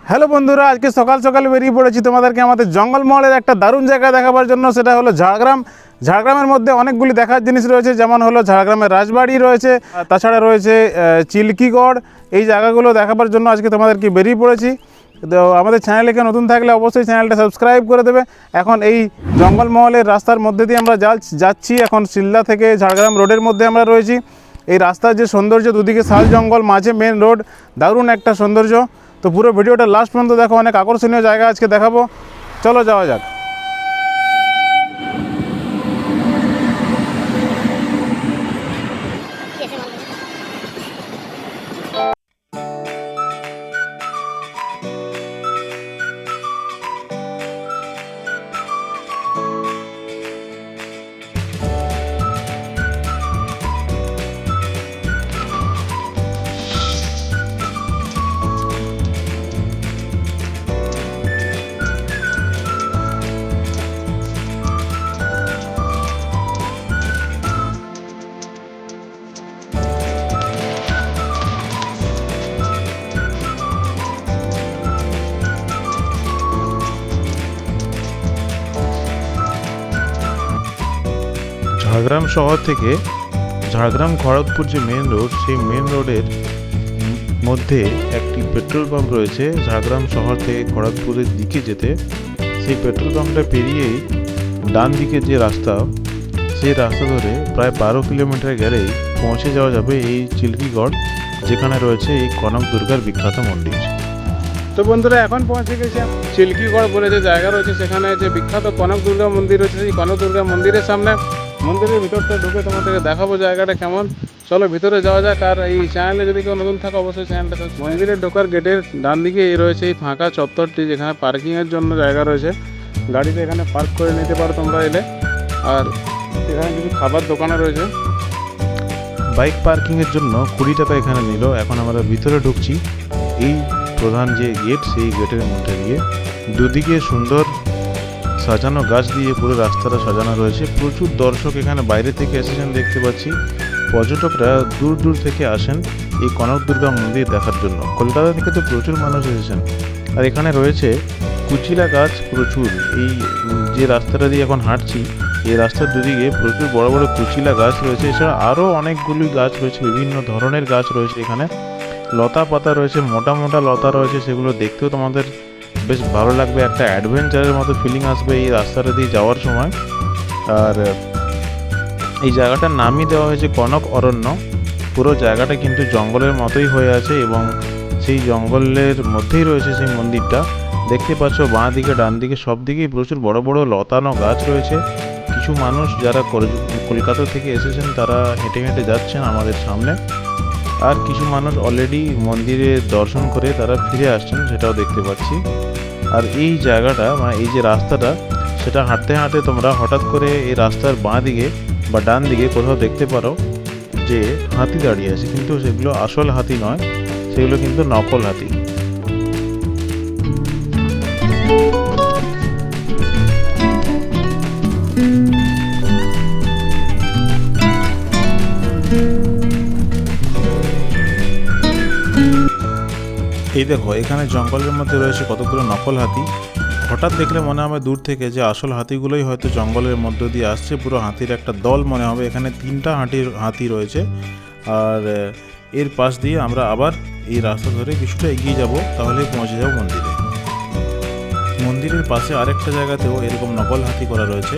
Hello বন্ধুরা, আজকে সকাল সকাল বেরিয়ে পড়েছি তোমাদেরকে আমাদের জঙ্গলমহলের একটা দারুণ জায়গা দেখাবার জন্য। সেটা হলো ঝাড়গ্রাম। ঝাড়গ্রামের মধ্যে অনেকগুলি দেখার জিনিস রয়েছে, যেমন হলো ঝাড়গ্রামের রাজবাড়ি রয়েছে, তাছাড়া রয়েছে চিল্কিগড়। এই জায়গাগুলো দেখাবার জন্য আজকে তোমাদেরকে বেরিয়ে পড়েছি। তো আমাদের চ্যানেলে নতুন থাকলে অবশ্যই চ্যানেলটা সাবস্ক্রাইব করে দেবে। এখন এই জঙ্গলমহলের রাস্তার মধ্যে দিয়ে আমরা যাচ্ছি। এখন শিলদা থেকে ঝাড়গ্রাম রোডের মধ্যে আমরা রয়েছি। এই রাস্তার যে সৌন্দর্য, দুদিকে শাল জঙ্গল, মাঝে মেন রোড, দারুণ একটা সৌন্দর্য। তো পুরো ভিডিওটা লাস্ট পর্যন্ত দেখো, অনেক আকর্ষণীয় জায়গা আজকে দেখাবো। চলো যাওয়া যাক। ঝাড়গ্রাম শহর থেকে ঝাড়গ্রাম খড়গপুর যে মেন রোড, সেই মেন রোডের মধ্যে একটি পেট্রোল পাম্প রয়েছে। ঝাড়গ্রাম শহর থেকে খড়গপুরের দিকে যেতে সেই পেট্রোল পাম্পটা পেরিয়েই ডান দিকে যে রাস্তা, সেই রাস্তা ধরে প্রায় 12 কিলোমিটার গেলেই পৌঁছে যাওয়া যাবে এই চিল্কিগড়, যেখানে রয়েছে এই কনক দুর্গার বিখ্যাত মন্দির। তো বন্ধুরা, এখন পৌঁছে গেছি চিল্কিগড় বলে যে জায়গা রয়েছে, সেখানে যে বিখ্যাত কনক দুর্গা মন্দির রয়েছে। সেই কনক দুর্গা মন্দিরের সামনে, মন্দিরের ভিতরটা ঢুকে তোমাদেরকে দেখাবো জায়গাটা কেমন। চলো ভিতরে যাওয়া যাক। আর এই চ্যানেলে যদি কেউ নতুন থাকে অবশ্যই চ্যানেলটা। মন্দিরের ঢোকার গেটের ডান দিকে রয়েছে এই ফাঁকা চত্বরটি, যেখানে পার্কিংয়ের জন্য জায়গা রয়েছে। গাড়িতে এখানে পার্ক করে নিতে পারো তোমরা এলে। আর এখানে কিছু খাবার দোকানও রয়েছে। বাইক পার্কিংয়ের জন্য 20 টাকা এখানে নিল। এখন আমরা ভিতরে ঢুকছি। এই প্রধান যে গেট, সেই গেটের মধ্যে দিয়ে দুদিকে সুন্দর সাজানো গাছ দিয়ে পুরো রাস্তাটা সাজানো রয়েছে। প্রচুর দর্শক এখানে বাইরে থেকে এসেছেন দেখতে পাচ্ছি। পর্যটকরা দূর দূর থেকে আসেন এই কনক দুর্গা মন্দির দেখার জন্য। কলকাতা থেকে তো প্রচুর মানুষ এসেছেন। আর এখানে রয়েছে কুচিলা গাছ প্রচুর। এই যে রাস্তাটা দিয়ে এখন হাঁটছি, এই রাস্তার দুদিকে প্রচুর বড় বড় কুচিলা গাছ রয়েছে। এছাড়া আরও অনেকগুলি গাছ রয়েছে, বিভিন্ন ধরনের গাছ রয়েছে এখানে। লতা পাতা রয়েছে, মোটা মোটা লতা রয়েছে, সেগুলো দেখতেও তোমাদের বেশ ভালো লাগবে। একটা অ্যাডভেঞ্চারের মতো ফিলিং আসবে এই রাস্তাটা দিয়ে যাওয়ার সময়। আর এই জায়গাটার নামই দেওয়া হয়েছে কনক অরণ্য। পুরো জায়গাটা কিন্তু জঙ্গলের মতোই হয়ে আছে এবং সেই জঙ্গলের মধ্যেই রয়েছে সেই মন্দিরটা। দেখতে পাচ্ছ বাঁ দিকে ডান দিকে সব দিকেই প্রচুর বড় বড় লতানো গাছ রয়েছে। কিছু মানুষ যারা কলকাতা থেকে এসেছেন তারা হেঁটে হেঁটে যাচ্ছেন আমাদের সামনে। আর কিছু মানুষ অলরেডি মন্দিরে দর্শন করে তারা ফিরে আসছেন, সেটাও দেখতে পাচ্ছি। আর এই জায়গাটা, মানে এই যে রাস্তাটা, সেটা হাঁটতে হাঁটতে তোমরা হঠাৎ করে এই রাস্তার বাঁ দিকে বা ডান দিকে কোথাও দেখতে পারো যে হাতি দাঁড়িয়ে আছে, কিন্তু সেগুলো আসল হাতি নয়, সেগুলো কিন্তু নকল হাতি। এই দেখো, এখানে জঙ্গলের মধ্যে রয়েছে কতগুলো নকল হাতি। হঠাৎ দেখলে মনে হবে দূর থেকে যে আসল হাতিগুলোই হয়তো জঙ্গলের মধ্য দিয়ে আসছে। পুরো হাতির একটা দল মনে হবে। এখানে 3টা হাতি রয়েছে। আর এর পাশ দিয়ে আমরা আবার এই রাস্তা ধরে কিছুটা এগিয়ে যাব, তাহলেই পৌঁছে যাব মন্দিরে। মন্দিরের পাশে আরেকটা জায়গাতেও এরকম নকল হাতি করা রয়েছে।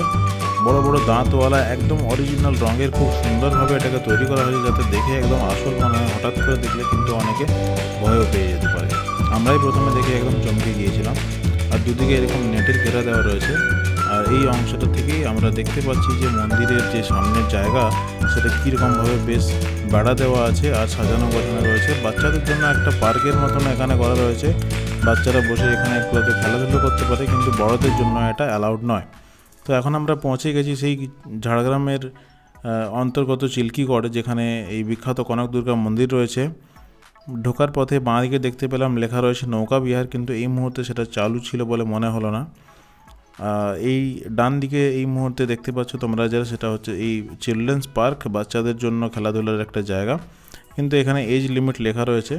বড় বড় দাঁতওয়ালা, একদম অরিজিনাল রঙের, খুব সুন্দরভাবে এটাকে তৈরি করা হয়েছে যাতে দেখে একদম আসল মনে হয়। হঠাৎ করে দেখলে কিন্তু অনেকে ভয়ও পেয়ে যেতে পারে। আমরাই প্রথমে দেখে একদম চমকে গিয়েছিলাম। আর দুদিকে এরকম নেটের ঘেরা দেওয়া রয়েছে। আর এই অংশটা থেকেই আমরা দেখতে পাচ্ছি যে মন্দিরের যে সামনের জায়গা, সেটা কীরকমভাবে বেশ বেড়া দেওয়া আছে আর সাজানো গোছানো রয়েছে। বাচ্চাদের জন্য একটা পার্কের মতন এখানে করা রয়েছে। বাচ্চারা বসে এখানে একটু খেলাধুলো করতে পারে, কিন্তু বড়দের জন্য এটা অ্যালাউড নয়। তো এখন আমরা পৌঁছে গেছি সেই ঝাড়গ্রামের অন্তর্গত চিল্কিগড়ে, যেখানে এই বিখ্যাত কনক দুর্গা মন্দির রয়েছে। ঢোকার পথে বাঁ দিকে দেখতে পেলাম লেখা রয়েছে নৌকা বিহার, কিন্তু এই মুহূর্তে সেটা চালু ছিল বলে মনে হলো না। এই ডান দিকে এই মুহূর্তে দেখতে পাচ্ছ তোমরা যারা, সেটা হচ্ছে এই চিলড্রেন্স পার্ক, বাচ্চাদের জন্য খেলাধুলার একটা জায়গা। কিন্তু এখানে এজ লিমিট লেখা রয়েছে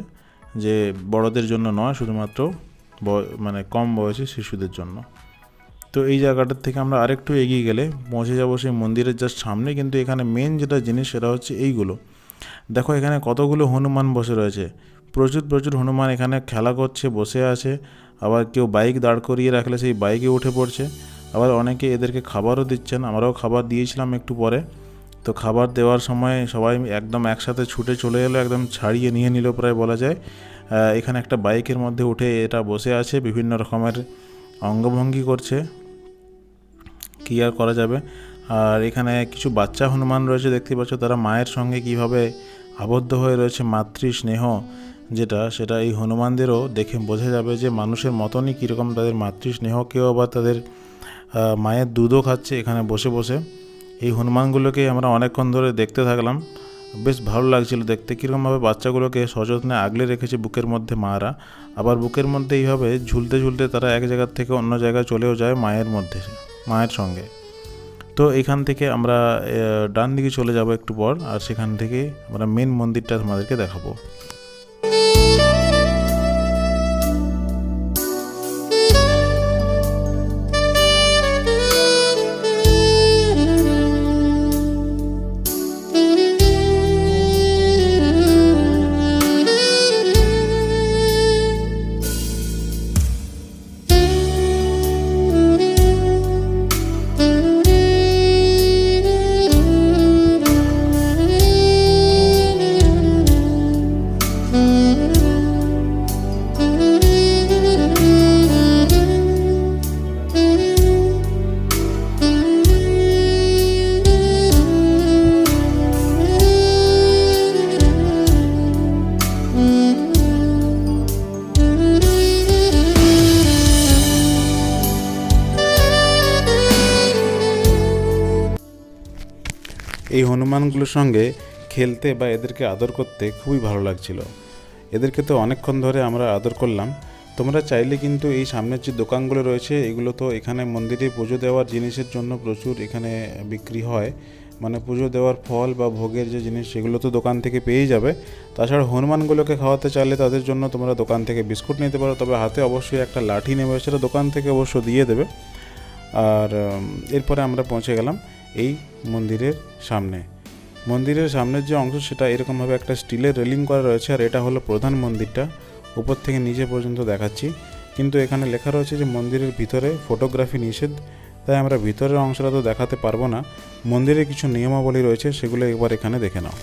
যে বড়দের জন্য নয়, শুধুমাত্র মানে কম বয়সী শিশুদের জন্য। তো এই জায়গাটার থেকে আমরা আরেকটু এগিয়ে গেলে পৌঁছে যাবো সেই মন্দিরের জাস্ট সামনে। কিন্তু এখানে মেন যেটা জিনিস সেটা হচ্ছে এইগুলো। দেখো এখানে কতগুলো হনুমান বসে রয়েছে, প্রচুর প্রচুর হনুমান এখানে খেলা করছে, বসে আছে। আবার কেউ বাইক দাঁড় করিয়ে রাখলে সেই বাইকে উঠে পড়ছে। আবার অনেকে এদেরকে খাবারও দিচ্ছেন, আমরাও খাবার দিয়েছিলাম একটু পরে। তো খাবার দেওয়ার সময় সবাই একদম একসাথে ছুটে চলে এলো, একদম ছাড়িয়ে নিয়ে নিল প্রায় বলা যায়। এখানে একটা বাইকের মধ্যে উঠে এটা বসে আছে, বিভিন্ন রকমের অঙ্গভঙ্গি করছে, কী আর করা যাবে। আর এখানে কিছু বাচ্চা হনুমান রয়েছে, দেখতে পাচ্ছ তারা মায়ের সঙ্গে কিভাবে আবদ্ধ হয়ে রয়েছে। মাতৃ স্নেহ যেটা, সেটা এই হনুমানদেরও দেখে বোঝা যাবে যে মানুষের মতনই কীরকম তাদের মাতৃ স্নেহ। কেউ আবার তাদের মায়ের দুধও খাচ্ছে এখানে বসে বসে। এই হনুমানগুলোকে আমরা অনেকক্ষণ ধরে দেখতে থাকলাম, বেশ ভালো লাগছিল দেখতে কীরকমভাবে বাচ্চাগুলোকে সযত্নে আগলে রেখেছে বুকের মধ্যে মারা। আবার বুকের মধ্যে এইভাবে ঝুলতে ঝুলতে তারা এক জায়গার থেকে অন্য জায়গায় চলেও যায় মায়ের সঙ্গে। তো এখান থেকে আমরা ডান দিকে চলে যাব একটু পর, আর সেখান থেকে আমরা মেন মন্দিরটা তোমাদেরকে দেখাবো। এই হনুমানগুলোর সঙ্গে খেলতে বা এদেরকে আদর করতে খুবই ভালো লাগছিল। এদেরকে তো অনেকক্ষণ ধরে আমরা আদর করলাম। তোমরা চাইলে কিন্তু এই সামনের যে দোকানগুলো রয়েছে এগুলো তো এখানে মন্দিরে পুজো দেওয়ার জিনিসের জন্য প্রচুর এখানে বিক্রি হয়, মানে পুজো দেওয়ার ফল বা ভোগের যে জিনিস সেগুলো তো দোকান থেকে পেয়েই যাবে। তাছাড়া হনুমানগুলোকে খাওয়াতে চাইলে তাদের জন্য তোমরা দোকান থেকে বিস্কুট নিতে পারো, তবে হাতে অবশ্যই একটা লাঠি নেবে, সেটা দোকান থেকে অবশ্য দিয়ে দেবে। আর এরপরে আমরা পৌঁছে গেলাম এই মন্দিরের সামনে। মন্দিরের সামনের যে অংশ সেটা এরকমভাবে একটা স্টিলের রেলিং করা রয়েছে, আর এটা হলো প্রধান মন্দিরটা। উপর থেকে নিচে পর্যন্ত দেখাচ্ছি, কিন্তু এখানে লেখা রয়েছে যে মন্দিরের ভিতরে ফটোগ্রাফি নিষেধ, তাই আমরা ভিতরের অংশটা তো দেখাতে পারবো না। মন্দিরে কিছু নিয়মাবলী রয়েছে, সেগুলো একবার এখানে দেখে নাও।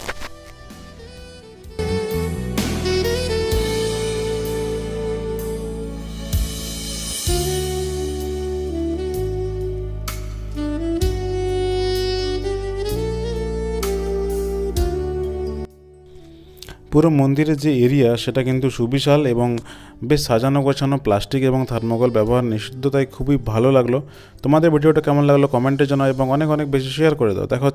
পুরো মন্দিরের যে এরিয়া সেটা কিন্তু সুবিশাল এবং বেশ সাজানো গোছানো, প্লাস্টিক এবং থার্মোকল ব্যবহার নিষিদ্ধ, তাই খুবই ভালো লাগলো। তোমাদের ভিডিওটা কেমন লাগলো কমেন্টে জানাও এবং অনেক অনেক বেশি শেয়ার করে দাও। দেখা হচ্ছে